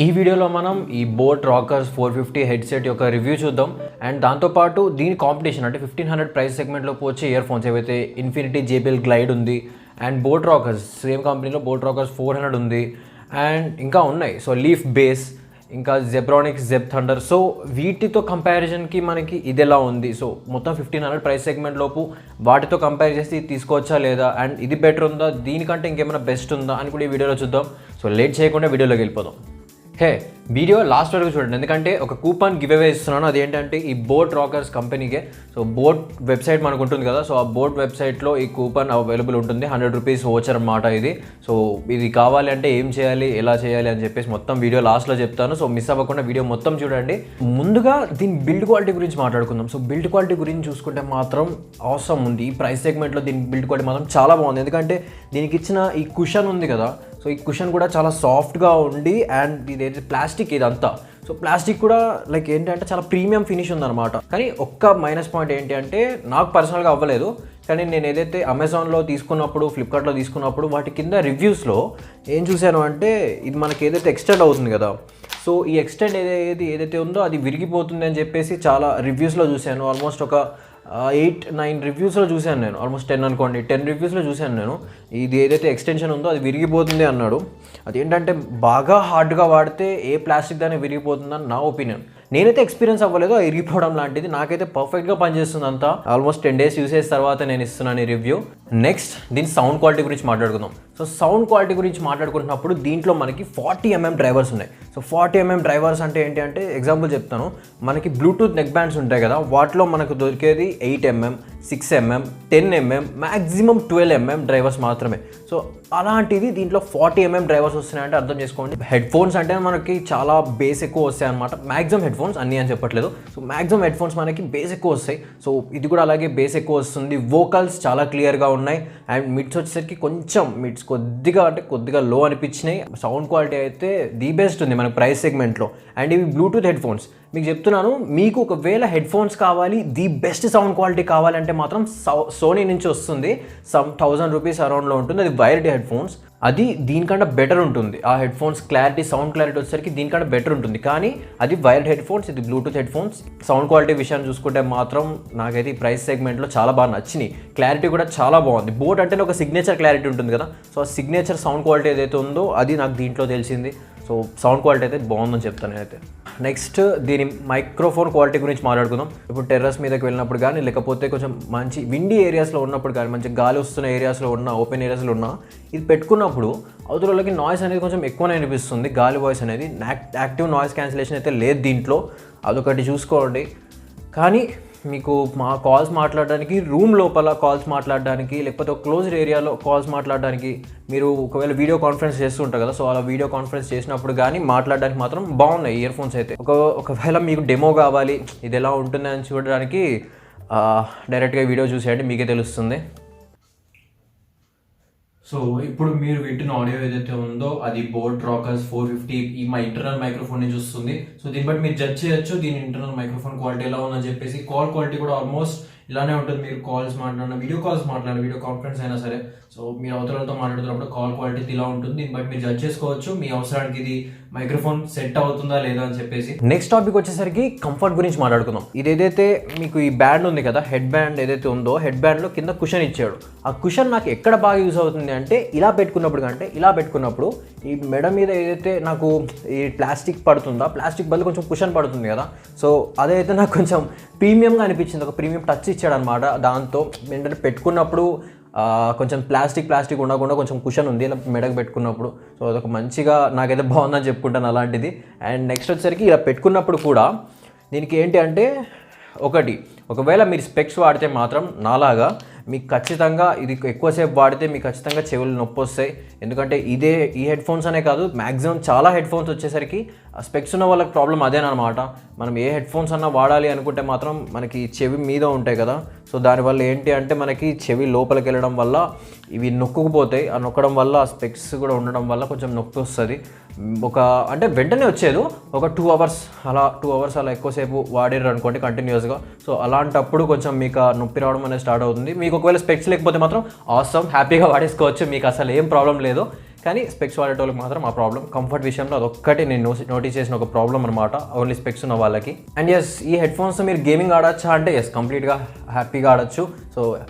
ఈ వీడియోలో మనం ఈ బోట్ రాకర్స్ 450 హెడ్సెట్ యొక్క రివ్యూ చూద్దాం. అండ్ దాంతోపాటు దీని కాంపిటీషన్ అంటే 1500 ప్రైస్ సెగ్మెంట్లోకి వచ్చే ఇయర్ ఫోన్స్ ఏవైతే ఇన్ఫినిటీ JBL గ్లైడ్ ఉంది, అండ్ బోట్ రాకర్స్ సేమ్ కంపెనీలో బోట్ రాకర్స్ 400 ఉంది, అండ్ ఇంకా ఉన్నాయి. సో లీఫ్ బేస్, ఇంకా జెబ్రానిక్స్ జెబ్ థండర్. సో వీటితో కంపారిజన్కి మనకి ఇది ఎలా ఉంది, సో మొత్తం 1500 ప్రైస్ సెగ్మెంట్ లోపు వాటితో కంపేర్ చేసి ఇది తీసుకోవచ్చా లేదా, అండ్ ఇది బెటర్ ఉందా, దీనికంటే ఇంకేమైనా బెస్ట్ ఉందా అని కూడా ఈ వీడియోలో చూద్దాం. సో లేట్ చేయకుండా వీడియోలోకి వెళ్ళిపోదాం. వీడియో లాస్ట్ వరకు చూడండి, ఎందుకంటే ఒక కూపన్ గివ్ అవే ఇస్తున్నాను. అదేంటంటే ఈ బోట్ రాకర్స్ కంపెనీకే. సో బోట్ వెబ్సైట్ మనకు ఉంటుంది కదా, సో ఆ బోట్ వెబ్సైట్లో ఈ కూపన్ అవైలబుల్ ఉంటుంది. 100 రూపీస్ వోచర్ అన్నమాట ఇది. సో ఇది కావాలి అంటే ఏం చేయాలి, ఎలా చేయాలి అని చెప్పేసి మొత్తం వీడియో లాస్ట్లో చెప్తాను. సో మిస్ అవ్వకుండా వీడియో మొత్తం చూడండి. ముందుగా దీని బిల్డ్ క్వాలిటీ గురించి మాట్లాడుకుందాం. సో బిల్డ్ క్వాలిటీ గురించి చూసుకుంటే మాత్రం అవసరం ఉంది. ఈ ప్రైస్ సెగ్మెంట్లో దీని బిల్డ్ క్వాలిటీ మాత్రం చాలా బాగుంది. ఎందుకంటే దీనికి ఇచ్చిన ఈ కుషన్ ఉంది కదా, సో ఈ కుషన్ కూడా చాలా సాఫ్ట్గా ఉండి, అండ్ ఇదైతే ప్లాస్టిక్ ఇదంతా. సో ప్లాస్టిక్ కూడా లైక్ ఏంటంటే చాలా ప్రీమియం ఫినిష్ ఉందన్నమాట. కానీ ఒక్క మైనస్ పాయింట్ ఏంటి అంటే నాకు పర్సనల్గా అవ్వలేదు, కానీ నేను ఏదైతే అమెజాన్లో తీసుకున్నప్పుడు, ఫ్లిప్కార్ట్లో తీసుకున్నప్పుడు వాటి కింద రివ్యూస్లో ఏం చూశాను అంటే ఇది మనకి ఏదైతే ఎక్స్టెండ్ అవుతుంది కదా, సో ఈ ఎక్స్టెండ్ ఏదైతే ఉందో అది విరిగిపోతుంది అని చెప్పేసి చాలా రివ్యూస్లో చూశాను. ఆల్మోస్ట్ ఒక 8-9 రివ్యూస్లో చూశాను నేను, ఆల్మోస్ట్ 10 అనుకోండి, 10 రివ్యూస్లో చూశాను నేను. ఇది ఏదైతే ఎక్స్టెన్షన్ ఉందో అది విరిగిపోతుంది అన్నాడు. అదేంటంటే బాగా హార్డ్గా వాడితే ఏ ప్లాస్టిక్ దాన్ని విరిగిపోతుందని నా ఒపీనియన్. నేనైతే ఎక్స్పీరియన్స్ అవ్వలేదు ఆ విరిగిపోవడం లాంటిది. నాకైతే పర్ఫెక్ట్గా పనిచేస్తుంది అంతా. ఆల్మోస్ట్ 10 డేస్ యూసేజ్ తర్వాత నేను ఇస్తున్నాను ఈ రివ్యూ. నెక్స్ట్ దీని సౌండ్ క్వాలిటీ గురించి మాట్లాడుకుందాం. సో సౌండ్ క్వాలిటీ గురించి మాట్లాడుకుంటున్నప్పుడు దీంట్లో మనకి 40mm డ్రైవర్స్ ఉన్నాయి. సో 40mm డ్రైవర్స్ అంటే ఏంటి అంటే ఎగ్జాంపుల్ చెప్తాను. మనకి బ్లూటూత్ నెక్ బ్యాండ్స్ ఉంటాయి కదా, వాటిలో మనకు దొరికేది 8mm, 6mm, 10mm, maximum 12mm drivers మాత్రమే. సో అలాంటిది దీంట్లో 40mm డ్రైవర్స్ వస్తున్నాయంటే అర్థం చేసుకోండి. హెడ్ ఫోన్స్ అంటే మనకి చాలా బేస్ ఎక్కువ వస్తాయి అనమాట. మ్యాక్సిమం హెడ్ ఫోన్స్ అన్నీ అని చెప్పట్లేదు. సో మ్యాక్సిమం హెడ్ ఫోన్స్ మనకి బేస్ ఎక్కువ వస్తాయి. సో ఇది కూడా అలాగే బేస్ ఎక్కువ వస్తుంది. వోకల్స్ చాలా క్లియర్గా ఉన్నాయి, అండ్ మిడ్స్ వచ్చేసరికి కొంచెం మిడ్స్ కొద్దిగా లో అనిపించినాయి. సౌండ్ క్వాలిటీ అయితే ది బెస్ట్ ఉంది మనకి ప్రైస్ సెగ్మెంట్లో. అండ్ ఇవి బ్లూటూత్ హెడ్ ఫోన్స్. మీకు చెప్తున్నాను, మీకు ఒకవేళ హెడ్ ఫోన్స్ కావాలి, ది బెస్ట్ సౌండ్ క్వాలిటీ కావాలంటే మాత్రం సోనీ నుంచి వస్తుంది. సమ్ 1000 రూపీస్ అరౌండ్లో ఉంటుంది. అది వైర్డ్ హెడ్ ఫోన్స్. అది దీనికంటే బెటర్ ఉంటుంది. ఆ head phones clarity, sound clarity వచ్చేసరికి దీనికంటే బెటర్ ఉంటుంది. కానీ అది వైర్డ్ హెడ్ ఫోన్స్, ఇది Bluetooth head phones. Sound quality విషయాన్ని చూసుకుంటే మాత్రం నాకైతే ఈ ప్రైస్ సెగ్మెంట్లో చాలా బాగా నచ్చినాయి. క్లారిటీ కూడా చాలా బాగుంది. బోట్ అంటేనే ఒక సిగ్నేచర్ క్లారిటీ ఉంటుంది కదా, సో ఆ సిగ్నేచర్ సౌండ్ క్వాలిటీ ఏదైతే ఉందో అది నాకు దీంట్లో తెలిసింది. సో సౌండ్ క్వాలిటీ అయితే బాగుందని చెప్తాను నేనైతే. నెక్స్ట్ దీని మైక్రోఫోన్ క్వాలిటీ గురించి మాట్లాడుకుందాం. ఇప్పుడు టెర్రస్ మీదకి వెళ్ళినప్పుడు కానీ, లేకపోతే కొంచెం మంచి విండీ ఏరియాస్లో ఉన్నప్పుడు కానీ, మంచి గాలి వస్తున్న ఏరియాస్లో ఉన్న, ఓపెన్ ఏరియాస్లో ఉన్న ఇది పెట్టుకున్నప్పుడు అవతల వాళ్ళకి నాయిస్ అనేది కొంచెం ఎక్కువనే అనిపిస్తుంది. గాలి వాయిస్ అనేది. యాక్టివ్ నాయిస్ క్యాన్సిలేషన్ అయితే లేదు దీంట్లో, అదొకటి చూసుకోండి. కానీ మీకు కాల్స్ మాట్లాడడానికి, రూమ్ లోపల కాల్స్ మాట్లాడడానికి, లేకపోతే ఒక క్లోజ్డ్ ఏరియాలో కాల్స్ మాట్లాడడానికి, మీరు ఒకవేళ వీడియో కాన్ఫరెన్స్ చేస్తుంటారు కదా, సో అలా వీడియో కాన్ఫరెన్స్ చేసినప్పుడు కానీ మాట్లాడడానికి మాత్రం బాగున్నాయి ఇయర్ ఫోన్స్ అయితే. ఒకవేళ మీకు డెమో కావాలి, ఇది ఎలా ఉంటుంది అని చూడడానికి డైరెక్ట్గా వీడియో చూసేయండి, మీకే తెలుస్తుంది. సో ఇప్పుడు మీరు వింటున్న ఆడియో ఏదైతే ఉందో అది బోట్ రాకర్స్ 450 ఈ మా ఇంటర్నల్ మైక్రోఫోన్ నుంచి వస్తుంది. సో దీన్ని బట్టి మీరు జడ్జ్ చేయొచ్చు దీని ఇంటర్నల్ మైక్రోఫోన్ క్వాలిటీ ఎలా ఉందని చెప్పేసి. కాల్ క్వాలిటీ కూడా ఆల్మోస్ట్ ఇలానే ఉంటుంది. మీరు కాల్స్ మాట్లాడిన, వీడియో కాల్స్ మాట్లాడిన, వీడియో కాన్ఫరెన్స్ అయినా సరే, సో మీరు అవతలతో మాట్లాడుతున్నప్పుడు కాల్ క్వాలిటీ ఇలా ఉంటుంది. దీన్ని బట్టి మీరు జడ్జ్ చేసుకోవచ్చు మీ అవసరానికి ఇది మైక్రోఫోన్ సెట్ అవుతుందా లేదా అని చెప్పేసి. నెక్స్ట్ టాపిక్ వచ్చేసరికి కంఫర్ట్ గురించి మాట్లాడుకుందాం. ఇది ఏదైతే మీకు ఈ బ్యాండ్ ఉంది కదా, హెడ్ బ్యాండ్ ఏదైతే ఉందో, హెడ్ బ్యాండ్లో కింద కుషన్ ఇచ్చాడు. ఆ కుషన్ నాకు ఎక్కడ బాగా యూజ్ అవుతుంది అంటే ఇలా పెట్టుకున్నప్పుడు ఈ మెడ మీద ఏదైతే నాకు ఈ ప్లాస్టిక్ పడుతుందో, ప్లాస్టిక్ బదులు కొంచెం కుషన్ పడుతుంది కదా, సో అదైతే నాకు కొంచెం ప్రీమియంగా అనిపించింది. ఒక ప్రీమియం టచ్ ఇచ్చాడు అనమాట. దాంతో ఏంటంటే పెట్టుకున్నప్పుడు కొంచెం ప్లాస్టిక్ ఉండకుండా కొంచెం కుషన్ ఉంది ఇలా మెడకు పెట్టుకున్నప్పుడు. సో అదొక మంచిగా నాకైతే బాగుందని చెప్పుకుంటాను అలాంటిది. అండ్ నెక్స్ట్ వచ్చేసరికి ఇలా పెట్టుకున్నప్పుడు కూడా దీనికి ఏంటి అంటే, ఒకవేళ మీరు స్పెక్స్ వాడితే మాత్రం నాలాగా మీకు ఖచ్చితంగా ఇది ఎక్కువసేపు వాడితే మీకు ఖచ్చితంగా చెవులు నొప్పి వస్తాయి. ఎందుకంటే ఈ హెడ్ ఫోన్స్ అనే కాదు, మ్యాక్సిమం చాలా హెడ్ ఫోన్స్ వచ్చేసరికి స్పెక్స్ ఉన్న వాళ్ళకి ప్రాబ్లం అదేనమాట. మనం ఏ హెడ్ ఫోన్స్ అన్నా వాడాలి అనుకుంటే మాత్రం మనకి చెవి మీద ఉంటాయి కదా, సో దానివల్ల ఏంటి అంటే మనకి చెవి లోపలికి వెళ్ళడం వల్ల ఇవి నొక్కుకుపోతాయి. ఆ నొక్కడం వల్ల స్పెక్స్ కూడా ఉండడం వల్ల కొంచెం నొప్పి వస్తుంది. అంటే వెంటనే వచ్చేది ఒక 2 అవర్స్ అలా ఎక్కువసేపు వాడారు అనుకోండి కంటిన్యూస్గా. సో అలాంటప్పుడు కొంచెం మీకు నొప్పి రావడం అనేది స్టార్ట్ అవుతుంది. మీకు ఒకవేళ స్పెక్స్ లేకపోతే మాత్రం అవసరం హ్యాపీగా వాడేసుకోవచ్చు, మీకు అసలు ఏం ప్రాబ్లం లేదు. కానీ స్పెక్స్ వాడేటోళ్ళకి మాత్రం ఆ ప్రాబ్లం, కంఫర్ట్ విషయంలో అదొక్కటి నేను నోటీస్ చేసిన ఒక ప్రాబ్లం అనమాట, ఓన్లీ స్పెక్స్ ఉన్న వాళ్ళకి. అండ్ ఎస్, ఈ హెడ్ ఫోన్స్ మీరు గేమింగ్ ఆడచ్చా అంటే ఎస్, కంప్లీట్గా హ్యాపీగా ఆడచ్చు. సో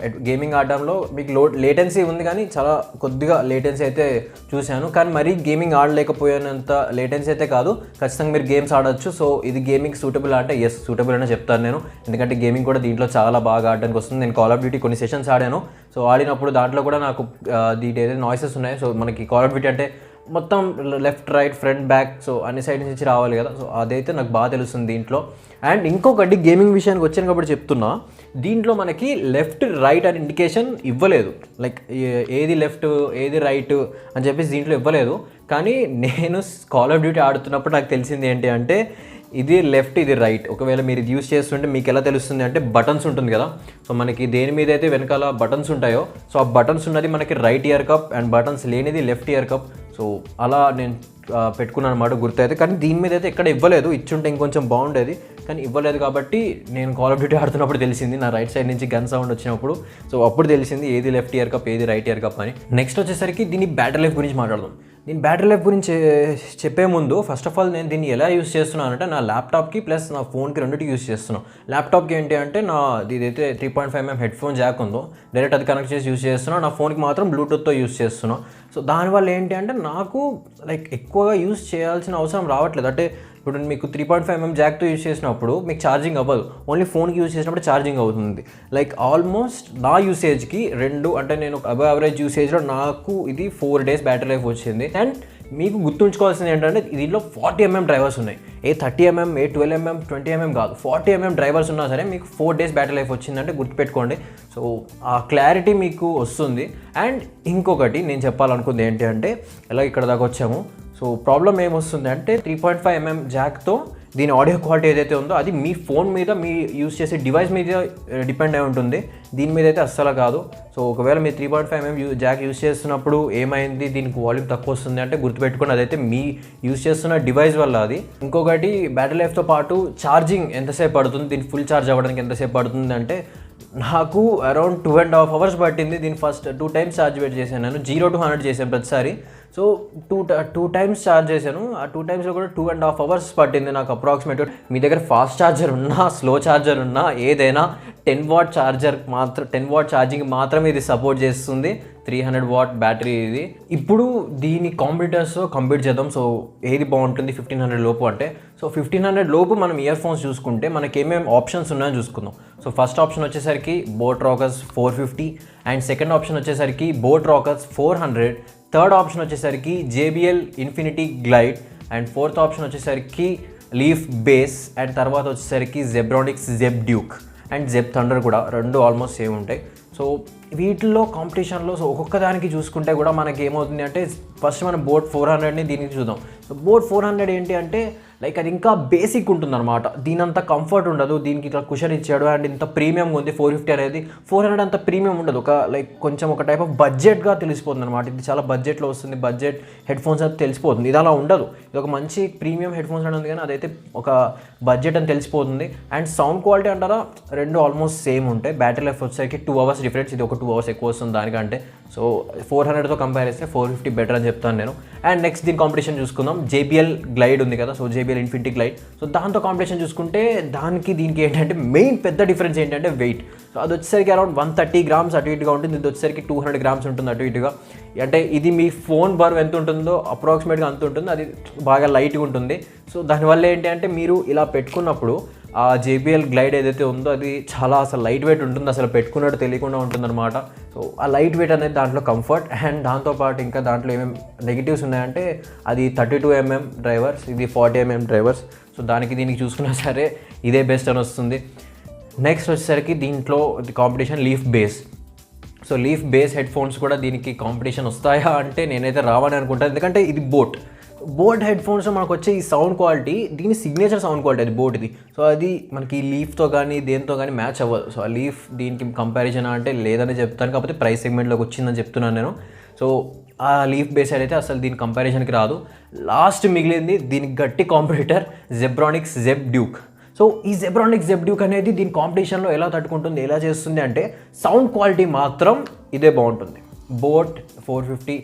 గేమింగ్ ఆడడంలో మీకు లేటెన్సీ ఉంది, కానీ చాలా కొద్దిగా లేటెన్సీ అయితే చూశాను, కానీ మరీ గేమింగ్ ఆడలేకపోయినంత లేటెన్సీ అయితే కాదు. ఖచ్చితంగా మీరు గేమ్స్ ఆడచ్చు. సో ఇది గేమింగ్ సూటబుల్ అంటే ఎస్, సూటబుల్ అనే చెప్తాను నేను, ఎందుకంటే గేమింగ్ కూడా దీంట్లో చాలా బాగా ఆడడానికి వస్తుంది. నేను కాల్ ఆఫ్ డ్యూటీ కొన్ని సెషన్స్ ఆడాను. సో ఆడినప్పుడు దాంట్లో కూడా నాకు దీంట్లో ఏదైతే నాయిసెస్ ఉన్నాయి, సో మనకి కాల్ ఆఫ్ డ్యూటీ అంటే మొత్తం left right front back, so అన్ని సైడ్ నుంచి రావాలి కదా, సో అదైతే నాకు బాగా తెలుస్తుంది దీంట్లో. అండ్ ఇంకొకటి గేమింగ్ విషయానికి వచ్చాను కాబట్టి చెప్తున్నా, దీంట్లో మనకి లెఫ్ట్ రైట్ అని ఇండికేషన్ ఇవ్వలేదు, లైక్ ఏది లెఫ్ట్ ఏది రైట్ అని చెప్పేసి దీంట్లో ఇవ్వలేదు. కానీ నేను కాల్ ఆఫ్ డ్యూటీ ఆడుతున్నప్పుడు నాకు తెలిసింది ఏంటి అంటే, ఇది లెఫ్ట్ ఇది రైట్. ఒకవేళ మీరు ఇది యూస్ చేస్తుంటే మీకు ఎలా తెలుస్తుంది అంటే, బటన్స్ ఉంటుంది కదా, సో మనకి దేని మీద అయితే వెనకాల బటన్స్ ఉంటాయో, సో ఆ బటన్స్ ఉన్నది మనకి right year cup and buttons లేనిది లెఫ్ట్ ఇయర్ కప్. సో అలా నేను పెట్టుకున్నాను అనమాట, గుర్తయితే. కానీ దీని మీద అయితే ఎక్కడ ఇవ్వలేదు, ఇచ్చుంటే ఇంకొంచెం బాగుండేది, కానీ ఇవ్వలేదు. కాబట్టి నేను కాల్ ఆఫ్ డ్యూటీ ఆడుతున్నప్పుడు తెలిసింది, నా రైట్ సైడ్ నుంచి గన్ సౌండ్ వచ్చినప్పుడు, సో అప్పుడు తెలిసింది ఏది లెఫ్ట్ ఇయర్ కప్ ఏది రైట్ ఇయర్ కప్ అని. నెక్స్ట్ వచ్చేసరికి దీని బ్యాటరీ లైఫ్ గురించి మాట్లాడదాం. నేను బ్యాటరీ లైఫ్ గురించి చెప్పే ముందు ఫస్ట్ ఆఫ్ ఆల్ నేను దీన్ని ఎలా యూస్ చేస్తున్నాను అంటే, నా ల్యాప్టాప్కి ప్లస్ నా ఫోన్కి రెండింటికి యూస్ చేస్తున్నాను. ల్యాప్టాప్కి ఏంటి అంటే, నా ఇదైతే 3.5mm హెడ్ ఫోన్ జాక్ ఉందో డైరెక్ట్ అది కనెక్ట్ చేసి యూస్ చేస్తున్నాను. నా ఫోన్కి మాత్రం బ్లూటూత్తో యూస్ చేస్తున్నాను. సో దానివల్ల ఏంటి అంటే, నాకు లైక్ ఎక్కువగా యూస్ చేయాల్సిన అవసరం రావట్లేదు. అంటే ఇప్పుడు మీకు 3.5mm జాక్తో యూస్ చేసినప్పుడు మీకు ఛార్జింగ్ అవ్వదు, ఓన్లీ ఫోన్కి యూస్ చేసినప్పుడు ఛార్జింగ్ అవుతుంది. లైక్ ఆల్మోస్ట్ నా యూసేజ్కి అంటే నేను అబవ్ యావరేజ్ యూసేజ్లో నాకు ఇది 4 days బ్యాటరీ లైఫ్ వచ్చింది. అండ్ మీకు గుర్తుంచుకోవాల్సింది ఏంటంటే, దీంట్లో 40mm డ్రైవర్స్ ఉన్నాయి. 30mm 12mm 20mm కాదు, 40mm డ్రైవర్స్ ఉన్నా సరే మీకు 4 days బ్యాటరీ లైఫ్ వచ్చిందంటే గుర్తుపెట్టుకోండి. సో ఆ క్లారిటీ మీకు వస్తుంది. అండ్ ఇంకొకటి నేను చెప్పాలనుకుంది ఏంటి అంటే, ఎలా ఇక్కడ దాకా వచ్చాము, సో ప్రాబ్లం ఏమొస్తుంది అంటే, 3.5mm జాక్తో దీని ఆడియో క్వాలిటీ ఏదైతే ఉందో అది మీ ఫోన్ మీద మీ యూస్ చేసే డివైస్ మీద డిపెండ్ అయి ఉంటుంది, దీని మీద అయితే అస్సలు కాదు. సో ఒకవేళ మీరు 3.5mm జాక్ యూస్ చేస్తున్నప్పుడు ఏమైంది దీనికి వాల్యూమ్ తక్కువ వస్తుంది అంటే గుర్తుపెట్టుకోండి, అదైతే మీ యూస్ చేస్తున్న డివైస్ వల్ల అది. ఇంకొకటి బ్యాటరీ లైఫ్తో పాటు ఛార్జింగ్ ఎంతసేపు పడుతుంది, దీన్ని ఫుల్ ఛార్జ్ అవ్వడానికి ఎంతసేపు పడుతుంది అంటే, నాకు అరౌండ్ 2.5 hours పట్టింది. దీన్ని ఫస్ట్ 2 times ఛార్జ్ పెట్టి చేశాను నేను, 0 to 100 చేశాను ప్రతిసారి. సో 2 times ఛార్జ్ చేశాను. ఆ 2 timesలో కూడా 2.5 hours పట్టింది నాకు అప్రాక్సిమేట్. మీ దగ్గర ఫాస్ట్ ఛార్జర్ ఉన్నా స్లో ఛార్జర్ ఉన్నా ఏదైనా 10 watt ఛార్జర్ మాత్రం 10 watt ఛార్జింగ్ మాత్రమే ఇది సపోర్ట్ చేస్తుంది. 300 watt బ్యాటరీ ఇది. ఇప్పుడు దీని కాంపిటీటర్స్తో కంపేర్ చేద్దాం. సో ఏది బాగుంటుంది 1500 లోపు అంటే, సో 1500 లోపు మనం ఇయర్ ఫోన్స్ చూసుకుంటే మనకి ఏమేమి ఆప్షన్స్ ఉన్నాయని చూసుకుందాం. సో ఫస్ట్ ఆప్షన్ వచ్చేసరికి boat rockers 450 and second option వచ్చేసరికి బోట్ రాకర్స్ 400, థర్డ్ ఆప్షన్ వచ్చేసరికి JBL infinity glide and fourth option వచ్చేసరికి లీఫ్ బేస్ అండ్ తర్వాత వచ్చేసరికి Zebronics Jeb Duke and Jeb thunder కూడా, రెండు ఆల్మోస్ట్ సేమ్ ఉంటాయి. సో వీటిల్లో కాంపిటీషన్లో సో ఒక్కొక్క దానికి చూసుకుంటే కూడా మనకి ఏమవుతుంది అంటే, ఫస్ట్ మనం బోట్ 400ని దీనికి చూద్దాం. సో బోట్ 400 ఏంటి అంటే, లైక్ అది ఇంకా బేసిక్ ఉంటుంది అనమాట, దీని అంత కంఫర్ట్ ఉండదు, దీనికి ఇట్లా కుషన్ ఇచ్చాడు అండ్ ఇంత ప్రీమియం ఉంది. 450 అనేది 400 అంత ప్రీమియం ఉండదు, ఒక లైక్ కొంచెం ఒక టైప్ ఆఫ్ బడ్జెట్గా తెలిసిపోతుంది అనమాట. ఇది చాలా బడ్జెట్లో వస్తుంది, బడ్జెట్ హెడ్ ఫోన్స్ అని తెలిసిపోతుంది. ఇది అలా ఉండదు, ఇది ఒక మంచి ప్రీమియం హెడ్ ఫోన్స్ అని ఉంది, కానీ అదైతే ఒక బడ్జెట్ అని తెలిసిపోతుంది. అండ్ సౌండ్ క్వాలిటీ అంటారా, రెండు ఆల్మోస్ట్ సేమ్ ఉంటాయి. బ్యాటరీ లైఫ్ వచ్చేసరికి 2 hours డిఫరెన్స్, ఇది ఒక 2 hours ఎక్కువ వస్తుంది దానికంటే. సో 400తో కంపేర్ చేస్తే 450 బెటర్ అని చెప్తాను నేను. అండ్ నెక్స్ట్ దీని కాంపిటీషన్ చూసుకుందాం. JBL గ్లైడ్ ఉంది కదా, so JBL infinity glide. So దాంతో కాంపిటీషన్ చూసుకుంటే దానికి దీనికి ఏంటంటే మెయిన్ పెద్ద డిఫరెన్స్ ఏంటంటే వెయిట్. సో అది వచ్చేసరికి అరౌండ్ 130 grams అటు ఇటుగా ఉంటుంది, ఇది వచ్చేసరికి 200 grams ఉంటుంది అటు ఇటుగా. అంటే ఇది మీ ఫోన్ బరువు ఎంత ఉంటుందో అప్రాక్సిమేట్గా అంత ఉంటుంది, అది బాగా లైట్గా ఉంటుంది. సో దానివల్ల ఏంటి అంటే, మీరు ఇలా పెట్టుకున్నప్పుడు ఆ JBL గ్లైడ్ ఏదైతే ఉందో అది చాలా అసలు లైట్ వెయిట్ ఉంటుంది, అసలు పెట్టుకున్నట్టు తెలియకుండా ఉంటుందన్నమాట. సో ఆ లైట్ వెయిట్ అనేది దాంట్లో కంఫర్ట్. అండ్ దాంతోపాటు ఇంకా దాంట్లో ఏమేమి నెగిటివ్స్ ఉన్నాయంటే, అది 32mm డ్రైవర్స్, ఇది 40mm డ్రైవర్స్. సో దానికి దీనికి చూసుకున్నా సరే ఇదే బెస్ట్ అని వస్తుంది. నెక్స్ట్ వచ్చేసరికి దీంట్లో competition leaf base. So leaf base head phones కూడా దీనికి కాంపిటీషన్ వస్తాయా అంటే నేనైతే రావని అనుకుంటాను, ఎందుకంటే ఇది బోట్ హెడ్ ఫోన్స్ మనకు వచ్చే ఈ సౌండ్ క్వాలిటీ, దీని సిగ్నేచర్ సౌండ్ క్వాలిటీ అది బోట్ది. సో అది మనకి లీఫ్తో కానీ దేంతో కానీ మ్యాచ్ అవ్వదు. సో ఆ లీఫ్ దీనికి కంపారిజన్ అంటే లేదని చెప్తాను, కాకపోతే ప్రైస్ సెగ్మెంట్లోకి వచ్చిందని చెప్తున్నాను నేను. సో ఆ లీఫ్ బేస్ అయితే అసలు దీని కంపారిజన్కి రాదు. లాస్ట్ మిగిలింది దీనికి గట్టి competitor Zebronics Jeb Duke. So ఈ జెబ్రానిక్స్ జెబ్ డ్యూక్ అనేది దీని కాంపిటీషన్లో ఎలా తట్టుకుంటుంది, ఎలా చేస్తుంది అంటే, సౌండ్ క్వాలిటీ మాత్రం ఇదే బాగుంటుంది, బోట్ 450.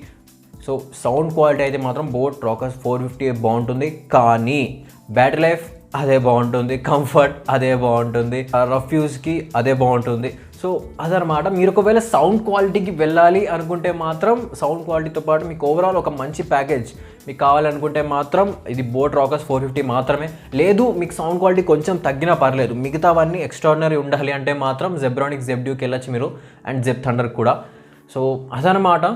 సో సౌండ్ క్వాలిటీ అయితే మాత్రం బోట్ రాకర్స్ 450 బాగుంటుంది, కానీ బ్యాటరీ లైఫ్ అదే బాగుంటుంది, కంఫర్ట్ అదే బాగుంటుంది, రఫ్ యూస్కి అదే బాగుంటుంది. సో అదనమాట. మీరు ఒకవేళ సౌండ్ క్వాలిటీకి వెళ్ళాలి అనుకుంటే మాత్రం సౌండ్ క్వాలిటీతో పాటు మీకు ఓవరాల్ ఒక మంచి ప్యాకేజ్ మీకు కావాలనుకుంటే మాత్రం ఇది బోట్ రాకర్స్ 450 మాత్రమే. లేదు మీకు సౌండ్ క్వాలిటీ కొంచెం తగ్గినా పర్లేదు, మిగతావన్నీ ఎక్స్ట్రాడినరీ ఉండాలి అంటే మాత్రం జెబ్రానిక్స్ జెబ్డ్యూకి వెళ్ళచ్చు మీరు, అండ్ జెబ్ థండర్ కూడా. సో అదనమాట.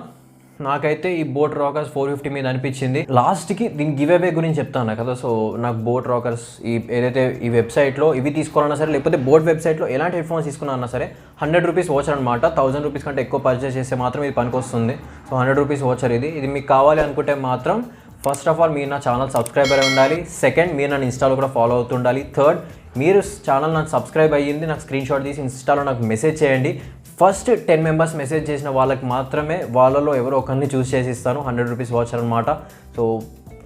నాకైతే ఈ బోట్ రాకర్స్ 450 మీద అనిపించింది. లాస్ట్కి దీని గివ్ అవే గురించి చెప్తాను కదా. సో నాకు బోట్ రాకర్స్ ఏదైతే ఈ వెబ్సైట్లో ఇవి తీసుకోవాలన్నా సరే, లేకపోతే బోట్ వెబ్సైట్లో ఎలాంటి హెడ్ఫోన్స్ తీసుకున్నా సరే 100 రూపీస్ ఓచర్ అనమాట. 1000 రూపీస్ కంటే ఎక్కువ పర్చేస్ చేస్తే మాత్రం ఇది పనికొస్తుంది. సో 100 రూపీస్ ఓచర్ ఇది మీకు కావాలి అనుకుంటే మాత్రం ఫస్ట్ ఆఫ్ ఆల్ మీరు నా ఛానల్ సబ్స్క్రైబర్ ఉండాలి. సెకండ్, మీరు నన్ను ఇన్స్టాలో కూడా ఫాలో అవుతుండాలి. థర్డ్, మీరు ఛానల్ నాకు సబ్స్క్రైబ్ అయ్యింది నాకు స్క్రీన్ షాట్ తీసి ఇన్స్టాలో నాకు మెసేజ్ చేయండి. ఫస్ట్ 10 మెంబర్స్ మెసేజ్ చేసిన వాళ్ళకి మాత్రమే వాళ్ళలో ఎవరో ఒకరిని చూస్ చేసి ఇస్తాను 100 రూపీస్ వాచర్ అనమాట. సో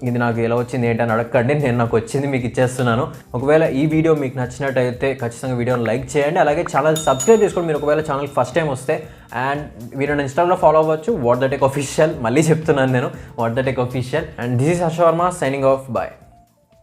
ఇది నాకు ఎలా వచ్చింది ఏంటని అడగండి, నేను నాకు వచ్చింది మీకు ఇచ్చేస్తున్నాను. ఒకవేళ ఈ వీడియో మీకు నచ్చినట్టయితే ఖచ్చితంగా వీడియోని లైక్ చేయండి, అలాగే ఛానల్ సబ్స్క్రైబ్ చేసుకోండి మీరు ఒకవేళ ఛానల్ ఫస్ట్ టైం వస్తే. అండ్ వీడియోని ఇన్స్టాగ్రామ్లో ఫాలో అవ్వచ్చు, వాట్ ద టెక్ అఫీషియల్. మళ్ళీ చెప్తున్నాను నేను, what the tech official. And this is Harsha Varma signing off, bye.